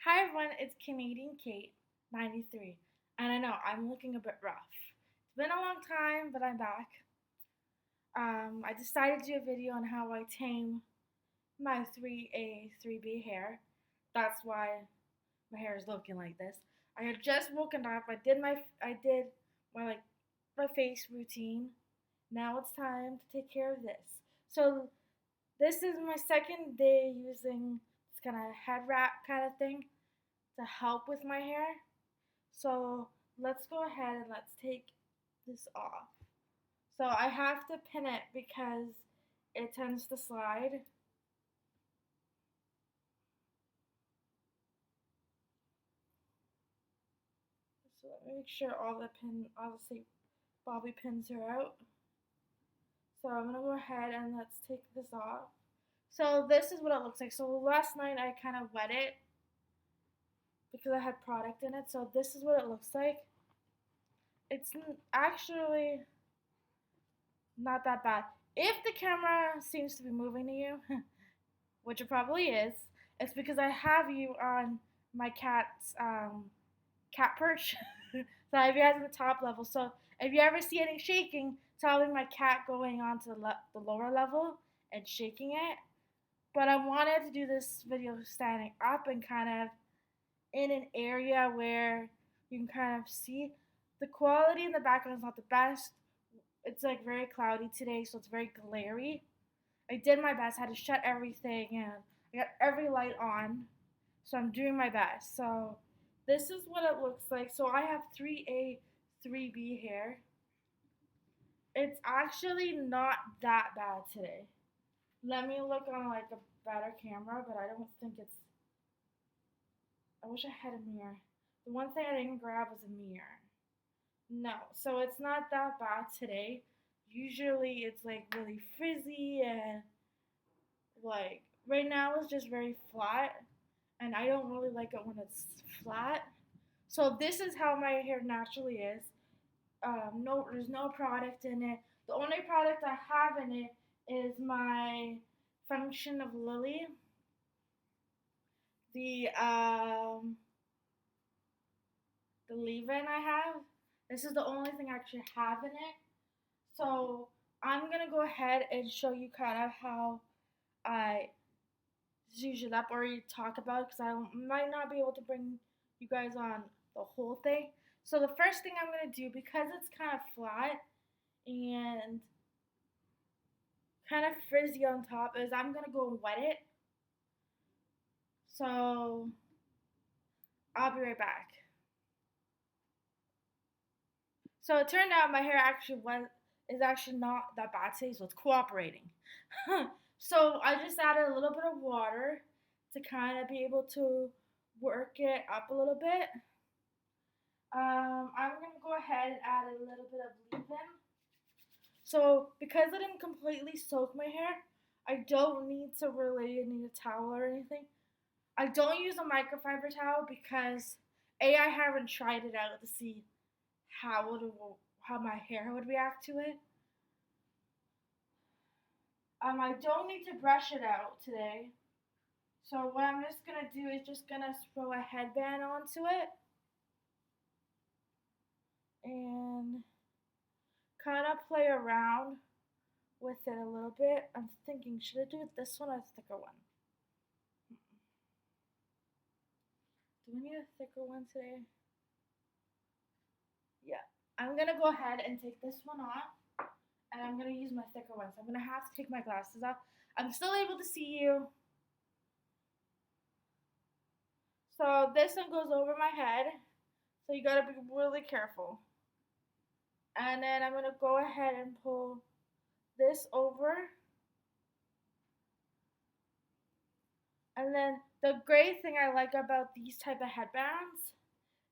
Hi everyone, it's Canadian Kate 93, and I know I'm looking a bit rough. It's been a long time, but I'm back. I decided to do a video on how I tame my 3A, 3B hair. That's why my hair is looking like this. I had just woken up. I did my face routine. Now it's time to take care of this. So this is my second day using this kind of head wrap kind of thing to help with my hair. So let's go ahead and let's take this off. So I have to pin it because it tends to slide. So let me make sure all the bobby pins are out. So I'm gonna go ahead and let's take this off. So this is what it looks like. So last night I kind of wet it because I had product in it. So this is what it looks like. It's actually not that bad. If the camera seems to be moving to you, which it probably is, it's because I have you on my cat's cat perch. So I have you guys at the top level. So if you ever see any shaking, it's probably my cat going on to the lower level and shaking it. But I wanted to do this video standing up and kind of in an area where you can kind of see the quality in the background is not the best. It's like very cloudy today, so it's very glary. I did my best. I had to shut everything and I got every light on. So I'm doing my best. So this is what it looks like. So I have 3A, 3B hair. It's actually not that bad today. Let me look on like a better camera, but I don't think it's. I wish I had a mirror. The one thing I didn't grab was a mirror. No, so it's not that bad today. Usually it's like really frizzy and like right now it's just very flat and I don't really like it when it's flat. So this is how my hair naturally is. No, there's no product in it. The only product I have in it is my Function of Lily, the the leave-in I have. This is the only thing I actually have in it. So I'm gonna go ahead and show you kind of how I zhuzh it up or you talk about it because I might not be able to bring you guys on the whole thing. So the first thing I'm gonna do because it's kind of flat and kind of frizzy on top is I'm gonna go and wet it. So I'll be right back. So it turned out my hair actually was is actually not that bad today, so it's cooperating. So I just added a little bit of water to kind of be able to work it up a little bit. I'm gonna go ahead and add a little bit of leave-in. So because I didn't completely soak my hair, I don't need to really need a towel or anything. I don't use a microfiber towel because I haven't tried it out to see how it how my hair would react to it. I don't need to brush it out today. So what I'm just gonna do is just gonna throw a headband onto it and kind of play around with it a little bit. I'm thinking, should I do it this one or a thicker one? Do we need a thicker one today? Yeah. I'm gonna go ahead and take this one off and I'm gonna use my thicker one. So I'm gonna have to take my glasses off. I'm still able to see you. So this one goes over my head. So you gotta be really careful. And then I'm gonna go ahead and pull this over. And then the great thing I like about these type of headbands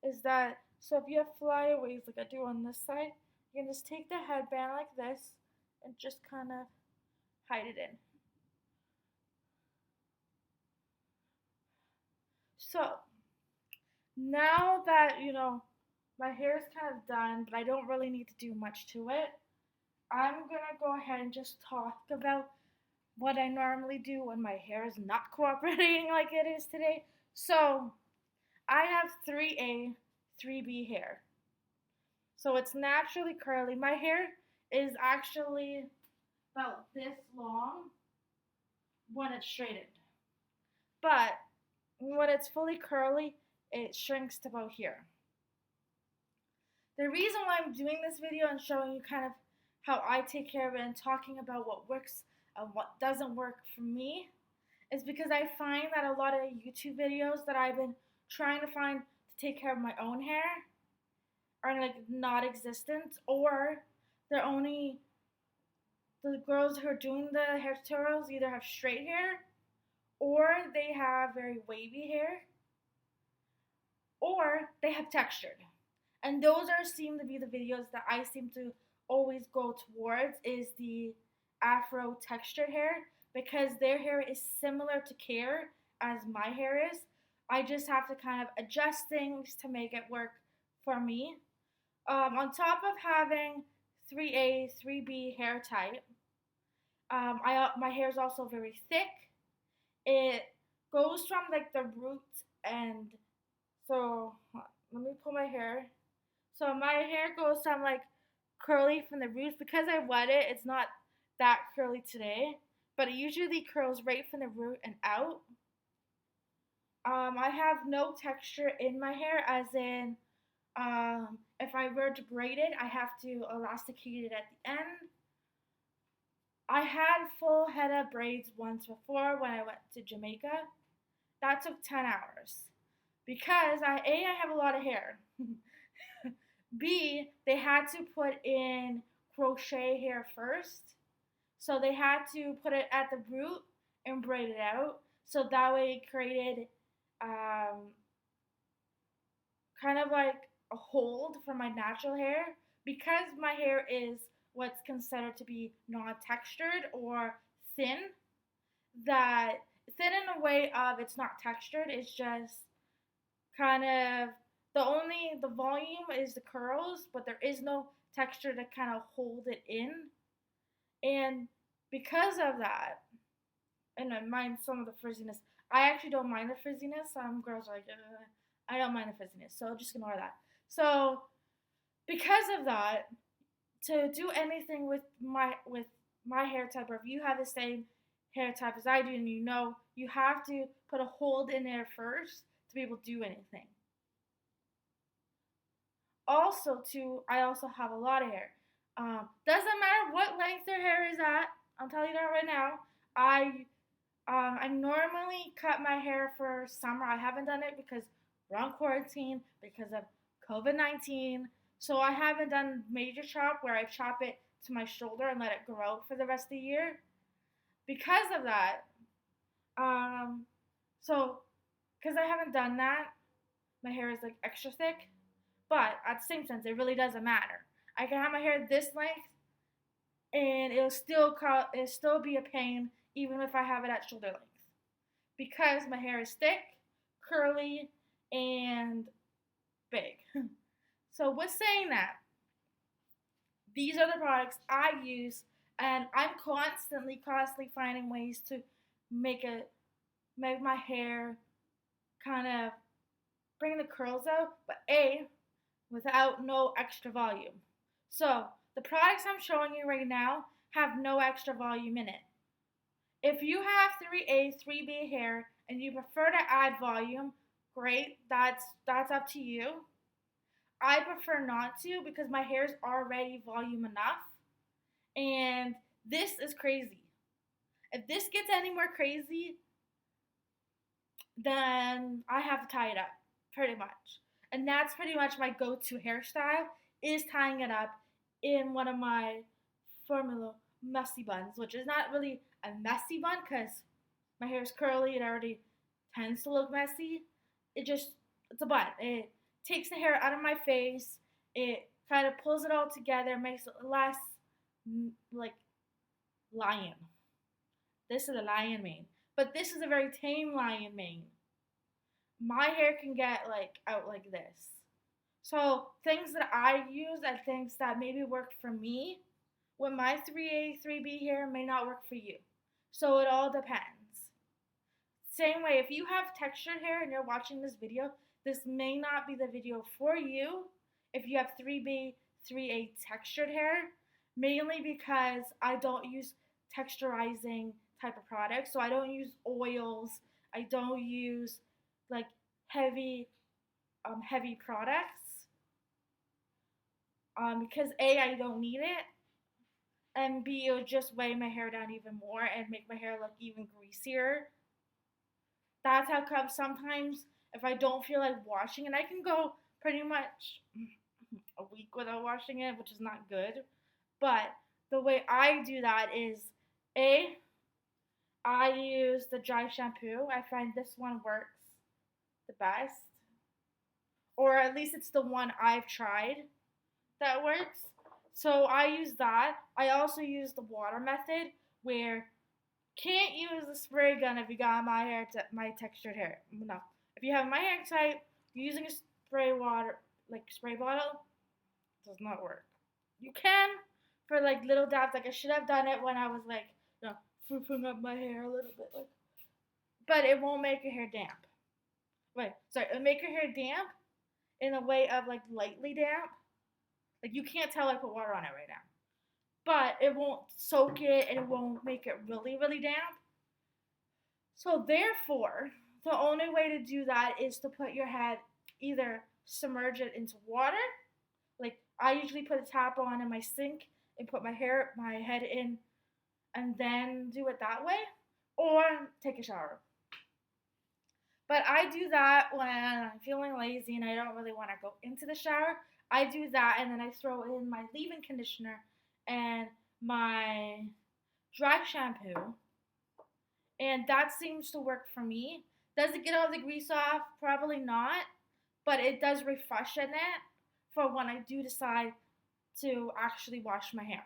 is that so if you have flyaways like I do on this side, you can just take the headband like this and just kind of hide it in. So now that my hair is kind of done, but I don't really need to do much to it, I'm gonna go ahead and just talk about what I normally do when my hair is not cooperating like it is today. So I have 3A, 3B hair. So it's naturally curly. My hair is actually about this long when it's straightened. But when it's fully curly, it shrinks to about here. The reason why I'm doing this video and showing you kind of how I take care of it and talking about what works and what doesn't work for me is because I find that a lot of YouTube videos that I've been trying to find to take care of my own hair are like not existent, or they're only the girls who are doing the hair tutorials either have straight hair or they have very wavy hair or they have textured. And those are seem to be the videos that I seem to always go towards is the afro textured hair because their hair is similar to care as my hair is. I just have to kind of adjust things to make it work for me. On top of having 3A, 3B hair type, my hair is also very thick. It goes from like the roots, and so let me pull my hair. So my hair goes from like curly from the roots because I wet it. It's not that curly today, but it usually curls right from the root and out. I have no texture in my hair, as in, if I were to braid it, I have to elasticate it at the end. I had full head of braids once before when I went to Jamaica. That took 10 hours because I have a lot of hair. B, they had to put in crochet hair first. So they had to put it at the root and braid it out. So that way it created kind of like a hold for my natural hair. Because my hair is what's considered to be non-textured or thin, that thin in a way of it's not textured, it's just kind of the volume is the curls, but there is no texture to kind of hold it in. And because of that, and I mind some of the frizziness. I actually don't mind the frizziness. Some girls are like, I don't mind the frizziness, so just ignore that. So because of that, to do anything with my hair type, or if you have the same hair type as I do, and you have to put a hold in there first to be able to do anything. Also, I also have a lot of hair. Doesn't matter what length your hair is at. I'll tell you that right now. I normally cut my hair for summer. I haven't done it because we're on quarantine because of COVID-19. So I haven't done major chop where I chop it to my shoulder and let it grow for the rest of the year. Because of that, so because I haven't done that, my hair is like extra thick. But at the same sense, it really doesn't matter. I can have my hair this length, and it'll still be a pain even if I have it at shoulder length, because my hair is thick, curly, and big. So with saying that, these are the products I use, and I'm constantly finding ways to make my hair kind of bring the curls out, but without no extra volume. So the products I'm showing you right now have no extra volume in it. If you have 3A, 3B hair and you prefer to add volume, great, that's up to you. I prefer not to because my hair is already volume enough, and this is crazy. If this gets any more crazy, then I have to tie it up, pretty much. And that's pretty much my go-to hairstyle, is tying it up in one of my Formula messy buns, which is not really a messy bun because my hair is curly. It already tends to look messy. It's a bun. It takes the hair out of my face. It kind of pulls it all together, makes it less like lion. This is a lion mane, but this is a very tame lion mane. My hair can get out like this. So things that I use are things that maybe work for me with my 3A, 3B hair may not work for you. So it all depends. Same way, if you have textured hair and you're watching this video, this may not be the video for you if you have 3B, 3A textured hair, mainly because I don't use texturizing type of products. So I don't use oils. I don't use like heavy products because A, I don't need it, and B, it would just weigh my hair down even more and make my hair look even greasier. That's how come sometimes if I don't feel like washing it, I can go pretty much a week without washing it, which is not good. But the way I do that is A, I use the dry shampoo. I find this one works the best. Or at least it's the one I've tried that works. So I use that. I also use the water method where can't use the spray gun if you got my textured hair. No. If you have my hair type, using a spray bottle does not work. You can for like little dabs. Like I should have done it when I was like, froofing up my hair a little bit, like, but it won't make your hair damp. It'll make your hair damp in a way of like lightly damp. Like you can't tell I put water on it right now, but it won't soak it and it won't make it really, really damp. So therefore, the only way to do that is to put your head, either submerge it into water. Like I usually put a tap on in my sink and put my head in and then do it that way, or take a shower. But I do that when I'm feeling lazy and I don't really want to go into the shower. I do that and then I throw in my leave-in conditioner and my dry shampoo. And that seems to work for me. Does it get all the grease off? Probably not. But it does refreshen it for when I do decide to actually wash my hair.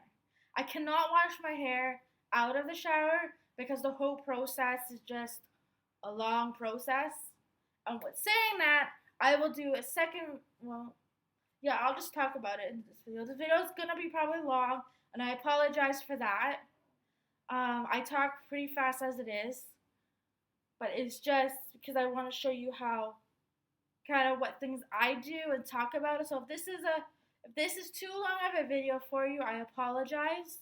I cannot wash my hair out of the shower because the whole process is just a long process. And with saying that, I will do a second, I'll just talk about it in this video. This video is going to be probably long, and I apologize for that. I talk pretty fast as it is, but it's just because I want to show you how, kind of what things I do and talk about it. So if this is too long of a video for you, I apologize.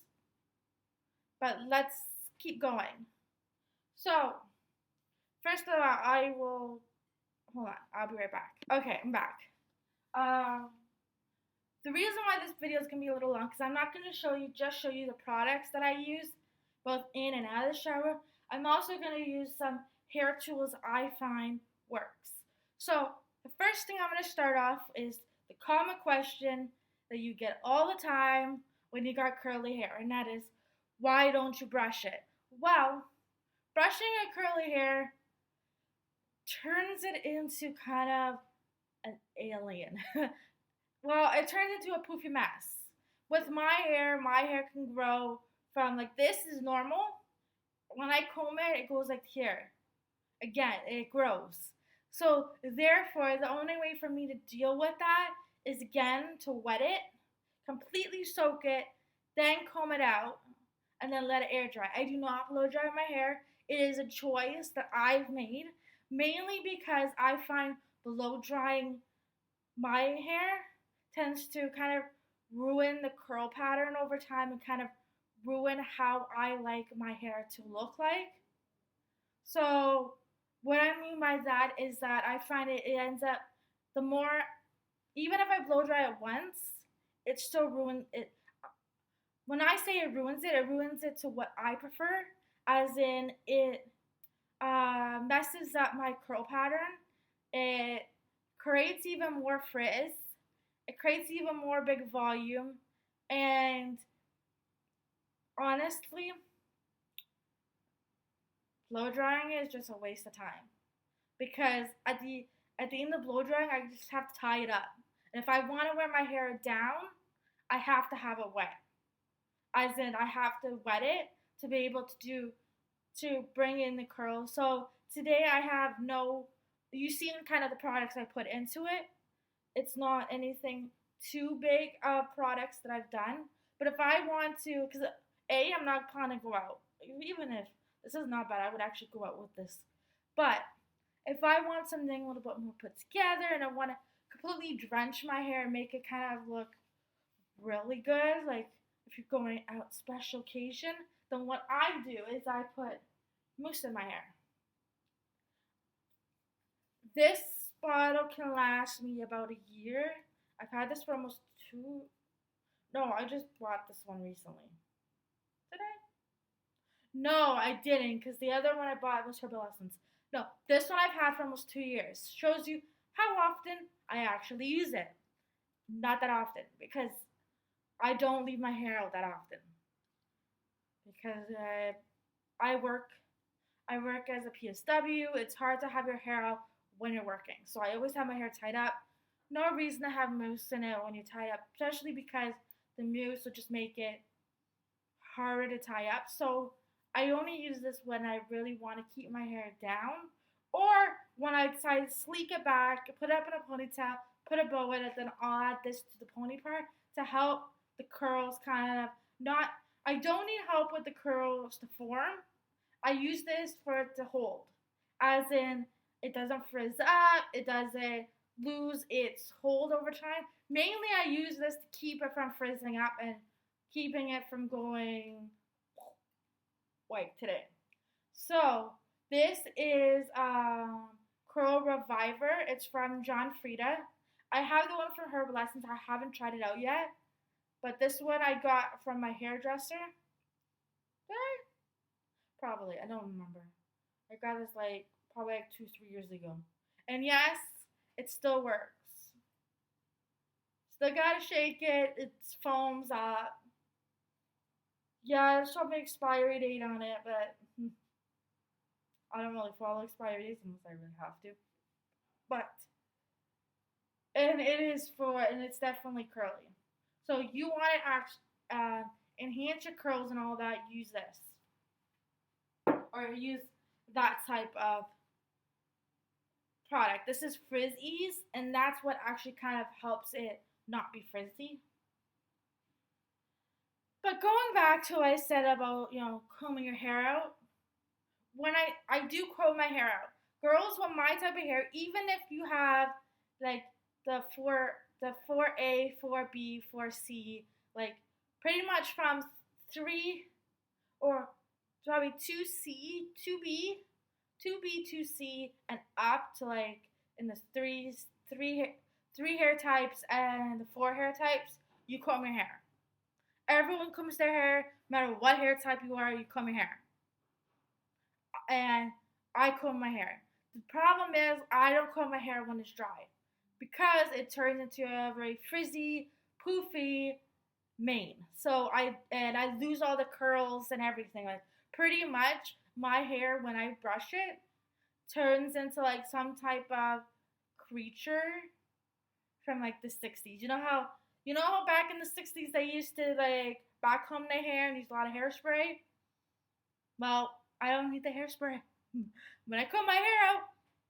But let's keep going. So, first of all, hold on, I'll be right back. Okay, I'm back. The reason why this video is going to be a little long, because I'm not going to show you the products that I use, both in and out of the shower. I'm also going to use some hair tools I find works. So, the first thing I'm going to start off is the common question that you get all the time when you got curly hair, and that is, why don't you brush it? Well, brushing a curly hair turns it into kind of an alien. Well, it turns into a poofy mess. With my hair can grow from like this is normal. When I comb it, it goes like here. Again, it grows. So therefore, the only way for me to deal with that is again to wet it, completely soak it, then comb it out, and then let it air dry. I do not blow dry my hair. It is a choice that I've made, mainly because I find blow drying my hair tends to kind of ruin the curl pattern over time and kind of ruin how I like my hair to look like. So what I mean by that is that I find it ends up, the more, even if I blow dry it once, it still ruins it. When I say it ruins it to what I prefer, as in it messes up my curl pattern. It creates even more frizz. It creates even more big volume. And honestly, blow drying is just a waste of time. Because at the end of blow drying, I just have to tie it up. And if I want to wear my hair down, I have to have it wet. As in, I have to wet it to be able to bring in the curls. So today I have you've seen kind of the products I put into it. It's not anything too big of products that I've done. But if I want to, because I'm not planning to go out. Even if this is not bad, I would actually go out with this. But if I want something a little bit more put together and I want to completely drench my hair and make it kind of look really good, like if you're going out special occasion, then what I do is I put mousse in my hair. This bottle can last me about a year. I've had this for almost two. No, I just bought this one recently. Did I? No, I didn't, because the other one I bought was Herbal Essence. No, this one I've had for almost 2 years. Shows you how often I actually use it. Not that often, because I don't leave my hair out that often. Because I work, I work as a PSW. It's hard to have your hair out when you're working, so I always have my hair tied up. No reason to have mousse in it when you tie up, especially because the mousse will just make it harder to tie up. So I only use this when I really want to keep my hair down, or when I decide to sleek it back, put it up in a ponytail, put a bow in it, then I'll add this to the pony part to help the curls kind of not. I don't need help with the curls to form. I use this for it to hold, as in it doesn't frizz up, it doesn't lose its hold over time. Mainly, I use this to keep it from frizzing up and keeping it from going white today. So this is Curl Reviver. It's from John Frieda. I have the one from Herbal Essence. I haven't tried it out yet, but this one I got from my hairdresser. Did I? Probably. I don't remember. I got this like probably like 2, 3 years ago, and yes, it still works. Still gotta shake it. It foams up. Yeah, there's probably expiry date on it, but I don't really follow expiry dates unless I really have to. But and it is for, and it's definitely curly. So you want to enhance your curls and all that, use this or use that type of product. This is Frizz Ease, and that's what actually kind of helps it not be frizzy. But going back to what I said about, combing your hair out, when I do comb my hair out, girls with my type of hair, even if you have like the 4A, 4B, 4C, like pretty much from 3 or probably 2C, 2B, 2B, 2C, and up to like in the three hair types and the 4 hair types, you comb your hair. Everyone combs their hair, no matter what hair type you are, you comb your hair. And I comb my hair. The problem is I don't comb my hair when it's dry because it turns into a very frizzy, poofy mane. So I lose all the curls and everything. Like pretty much my hair when I brush it turns into like some type of creature from like the 60s. You know how back in the 60s they used to like back comb their hair and use a lot of hairspray? Well, I don't need the hairspray. When I comb my hair out,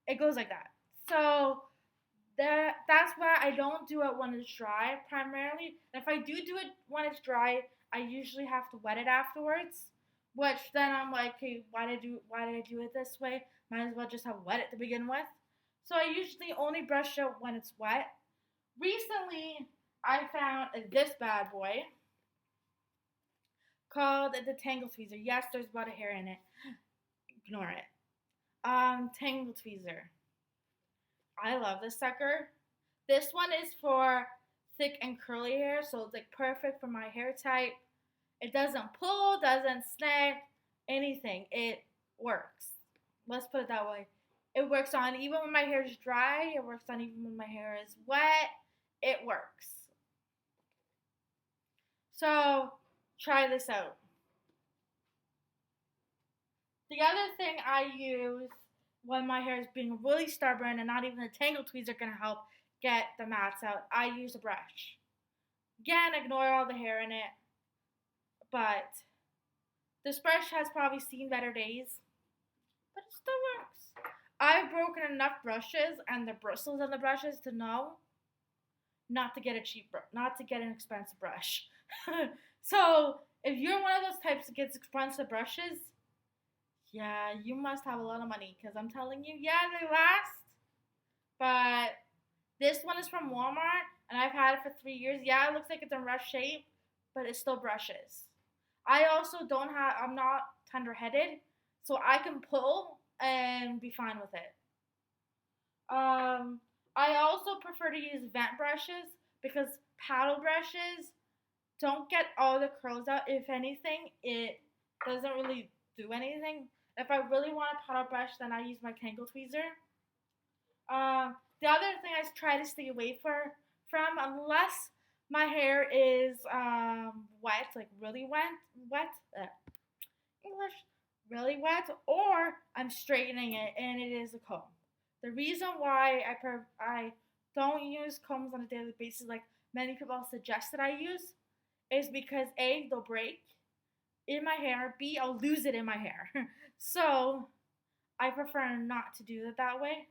it goes like that. So that's why I don't do it when it's dry primarily. And if I do it when it's dry, I usually have to wet it afterwards. Which then I'm like, okay, why did I do it this way? Might as well just have wet it to begin with. So I usually only brush it when it's wet. Recently, I found this bad boy called the Tangle Tweezer. Yes, there's a lot of hair in it. Ignore it. Tangle Tweezer. I love this sucker. This one is for thick and curly hair, so it's like perfect for my hair type. It doesn't pull, doesn't snag, anything. It works. Let's put it that way. It works on even when my hair is dry. It works on even when my hair is wet. It works. So try this out. The other thing I use when my hair is being really stubborn and not even the Tangle Tweezer can help get the mats out, I use a brush. Again, ignore all the hair in it. But this brush has probably seen better days. But it still works. I've broken enough brushes and the bristles on the brushes to know not to get not to get an expensive brush. So if you're one of those types that gets expensive brushes, Yeah, you must have a lot of money because I'm telling you, yeah, they last. But this one is from Walmart and I've had it for 3 years. Yeah, it looks like it's in rough shape, but it still brushes. I also don't have, I'm not tender headed, so I can pull and be fine with it. Um, I also prefer to use vent brushes because paddle brushes don't get all the curls out. If anything, it doesn't really do anything. If I really want a paddle brush, then I use my Tangle Tweezer. The other thing I try to stay away from, unless my hair is wet, like really wet, English, really wet, or I'm straightening it and it is a comb. The reason why I don't use combs on a daily basis, like many people suggest that I use, is because A, they'll break in my hair, B, I'll lose it in my hair. So I prefer not to do it that way.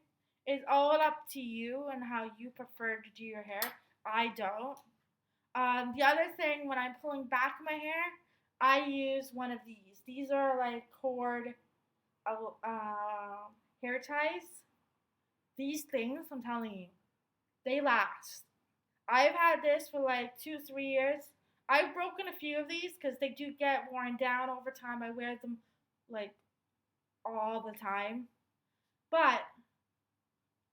It's all up to you and how you prefer to do your hair. I don't. The other thing, when I'm pulling back my hair, I use one of these. These are like cord hair ties. These things, I'm telling you, they last. I've had this for like 2, 3 years. I've broken a few of these because they do get worn down over time. I wear them like all the time. But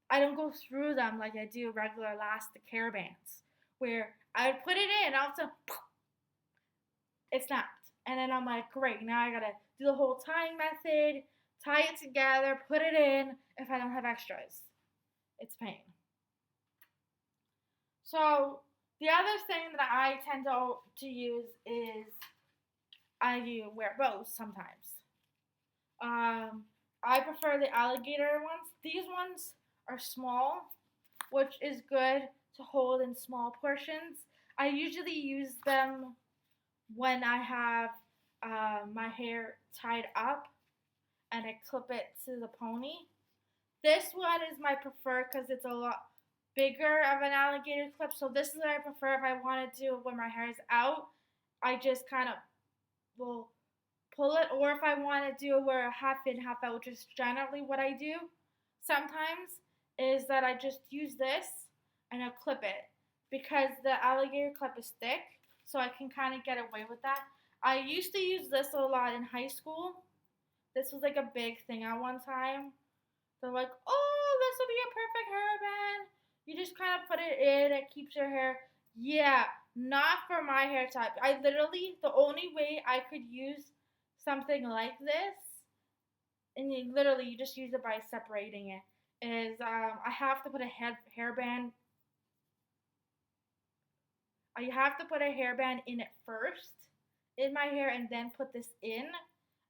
I don't go through them like I do regular elastic hair bands, where I would put it in, and all of a sudden, it snapped. And then I'm like, great, now I gotta do the whole tying method, tie it together, put it in if I don't have extras. It's pain. So the other thing that I tend to use is I do wear bows sometimes. Um, I prefer the alligator ones. These ones are small, which is good to hold in small portions. I usually use them when I have my hair tied up and I clip it to the pony. This one is my preferred because it's a lot bigger of an alligator clip. So this is what I prefer if I want to do when my hair is out. I just kind of will pull it, or if I want to do where half in, half out, which is generally what I do sometimes, is that I just use this and I'll clip it because the alligator clip is thick, so I can kind of get away with that. I used to use this a lot in high school. This was like a big thing at one time. They're like, oh, this will be a perfect hairband. You just kind of put it in, it keeps your hair. Yeah, not for my hair type. I literally, the only way I could use something like this, and you just use it by separating it, is I have to put a hairband. I have to put a hairband in it first in my hair and then put this in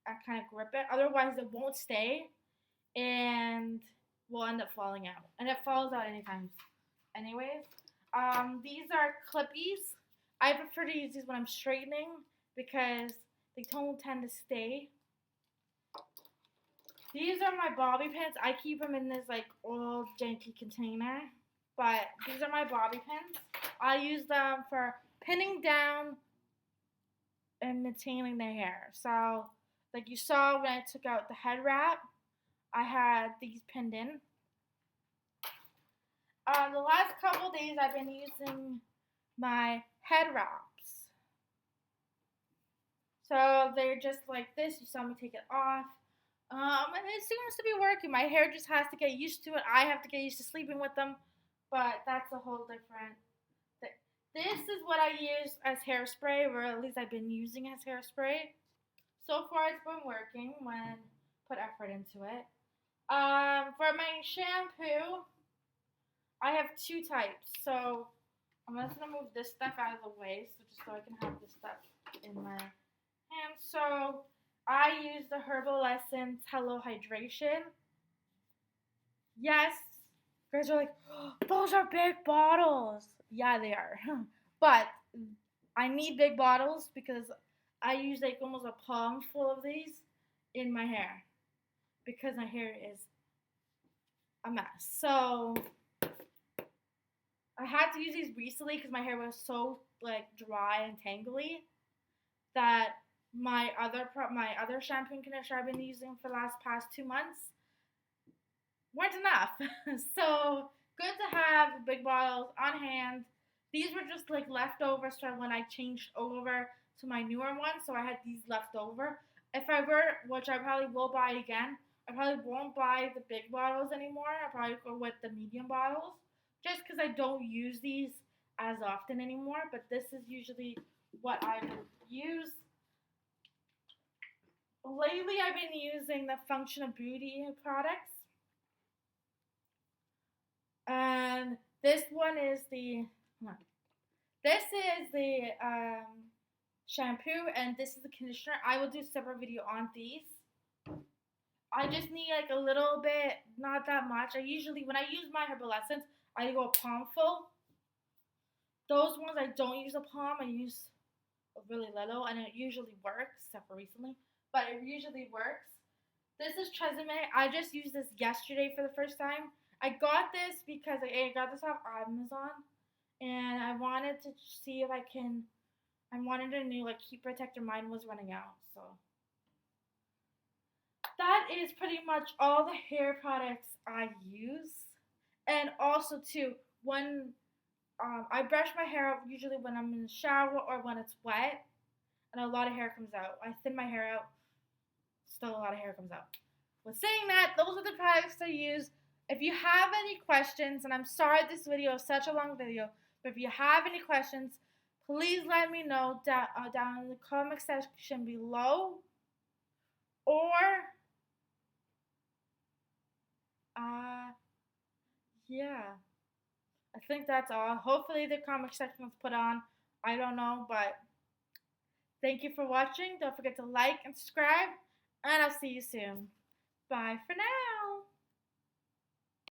and kind of grip it. Otherwise, it won't stay and will end up falling out. And it falls out anytime. Anyways, these are clippies. I prefer to use these when I'm straightening because they don't tend to stay. These are my bobby pins. I keep them in this like old janky container, but these are my bobby pins. I use them for pinning down and maintaining the hair. So, like you saw when I took out the head wrap, I had these pinned in. The last couple days I've been using my head wraps. So they're just like this. You saw me take it off. And it seems to be working. My hair just has to get used to it. I have to get used to sleeping with them. But that's a whole different thing. This is what I use as hairspray, or at least I've been using as hairspray. So far it's been working when put effort into it. For my shampoo, I have two types. So I'm just gonna move this stuff out of the way, just so I can have this stuff in my hand. So I use the Herbal Essence Hello Hydration. Yes, you guys are like, oh, those are big bottles. Yeah, they are. But I need big bottles because I use like almost a palm full of these in my hair because my hair is a mess. So I had to use these recently because my hair was so like dry and tangly that my other shampoo and conditioner I've been using for the past 2 months weren't enough. So good to have big bottles on hand. These were just like leftovers from when I changed over to my newer one, so I had these left over. If I were, which I probably will buy again, I probably won't buy the big bottles anymore. I'll probably go with the medium bottles, just because I don't use these as often anymore. But this is usually what I would use. Lately, I've been using the Function of Beauty products. And this one is the this is the shampoo, and this is the conditioner. I will do a separate video on these. I just need like a little bit, not that much. I usually, when I use my Herbal Essence, I go a palm full. Those ones I don't use a palm. I use a really little, and it usually works, except for recently. But it usually works. This is Tresemme. I just used this yesterday for the first time. I got this because I got this off Amazon, and I wanted to see if I can. I wanted a new like heat protector. Mine was running out, so that is pretty much all the hair products I use. And also too, when I brush my hair out usually when I'm in the shower or when it's wet, and a lot of hair comes out. I thin my hair out, still a lot of hair comes out. With saying that, those are the products I use. If you have any questions, and I'm sorry this video is such a long video, but if you have any questions, please let me know down in the comment section below. Or, yeah, I think that's all. Hopefully the comment section is put on. I don't know, but thank you for watching. Don't forget to like and subscribe, and I'll see you soon. Bye for now.